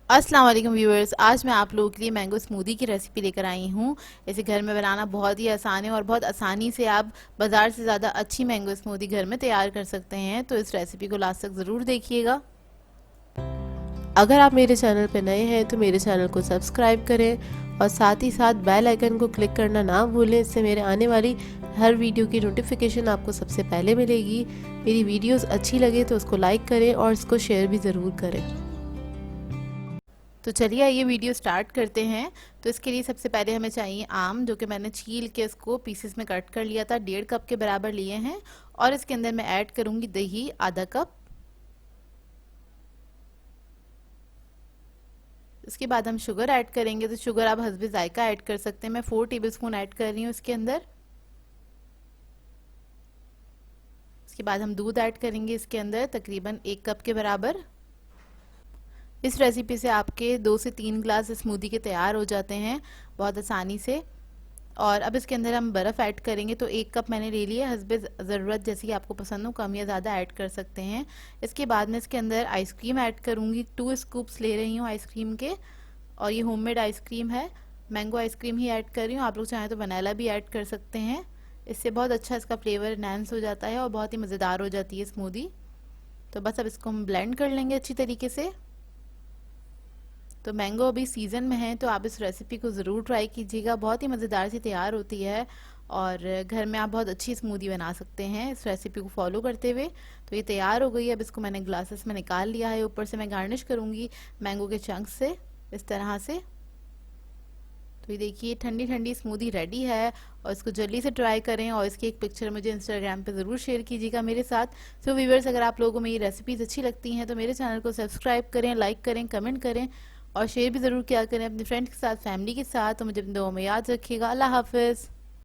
अस्सलाम वालेकुम व्यूअर्स। आज मैं आप लोगों के लिए मैंगो स्मूदी की रेसिपी लेकर आई हूँ। इसे घर में बनाना बहुत ही आसान है और बहुत आसानी से आप बाज़ार से ज़्यादा अच्छी मैंगो स्मूदी घर में तैयार कर सकते हैं। तो इस रेसिपी को लास्ट तक ज़रूर देखिएगा। अगर आप मेरे चैनल पर नए हैं तो मेरे चैनल को सब्सक्राइब करें और साथ ही साथ बेल आइकन को क्लिक करना ना भूलें। इससे मेरे आने वाली हर वीडियो की नोटिफिकेशन आपको सबसे पहले मिलेगी। मेरी वीडियोस अच्छी लगे तो उसको लाइक करें और इसको शेयर भी ज़रूर करें। तो चलिए ये वीडियो स्टार्ट करते हैं। तो इसके लिए सबसे पहले हमें चाहिए आम, जो कि मैंने छील के इसको पीसेस में कट कर लिया था। 1.5 कप के बराबर लिए हैं और इसके अंदर मैं ऐड करूँगी दही आधा कप। इसके बाद हम शुगर ऐड करेंगे। तो शुगर आप हस्बे जायका ऐड कर सकते हैं। मैं 4 टेबलस्पून ऐड कर रही हूँ इसके अंदर। इसके बाद हम दूध ऐड करेंगे इसके अंदर तकरीबन 1 कप के बराबर। इस रेसिपी से आपके 2 से 3 ग्लास स्मूदी के तैयार हो जाते हैं बहुत आसानी से। और अब इसके अंदर हम बर्फ़ ऐड करेंगे। तो 1 कप मैंने ले लिया, हस्बे ज़रूरत जैसी कि आपको पसंद हो कम या ज़्यादा ऐड कर सकते हैं। इसके बाद मैं इसके अंदर आइसक्रीम ऐड करूँगी। 2 स्कूप्स ले रही हूँ आइसक्रीम के, और ये होममेड आइसक्रीम है। मैंगो आइसक्रीम ही ऐड कर रही हूँ। आप लोग चाहें तो वनीला भी ऐड कर सकते हैं। इससे बहुत अच्छा इसका फ्लेवर एनहांस हो जाता है और बहुत ही मज़ेदार हो जाती है स्मूदी। तो बस अब इसको हम ब्लेंड कर लेंगे अच्छी तरीके से। तो मैंगो अभी सीज़न में है तो आप इस रेसिपी को ज़रूर ट्राई कीजिएगा। बहुत ही मज़ेदार सी तैयार होती है और घर में आप बहुत अच्छी स्मूदी बना सकते हैं इस रेसिपी को फॉलो करते हुए। तो ये तैयार हो गई है। अब इसको मैंने ग्लासेस में निकाल लिया है। ऊपर से मैं गार्निश करूँगी मैंगो के चंक्स से इस तरह से। तो ये देखिए ठंडी ठंडी स्मूदी रेडी है और इसको जल्दी से ट्राई करें और इसकी एक पिक्चर मुझे इंस्टाग्राम पे ज़रूर शेयर कीजिएगा मेरे साथ। सो व्यूअर्स, अगर आप लोगों को मेरी रेसिपीज़ अच्छी लगती हैं तो मेरे चैनल को सब्सक्राइब करें, लाइक करें, कमेंट करें और शेयर भी ज़रूर किया करें अपने फ्रेंड्स के साथ, फैमिली के साथ। तो मुझे अपनी दुआओं में याद रखिएगा। अल्लाह हाफिज़।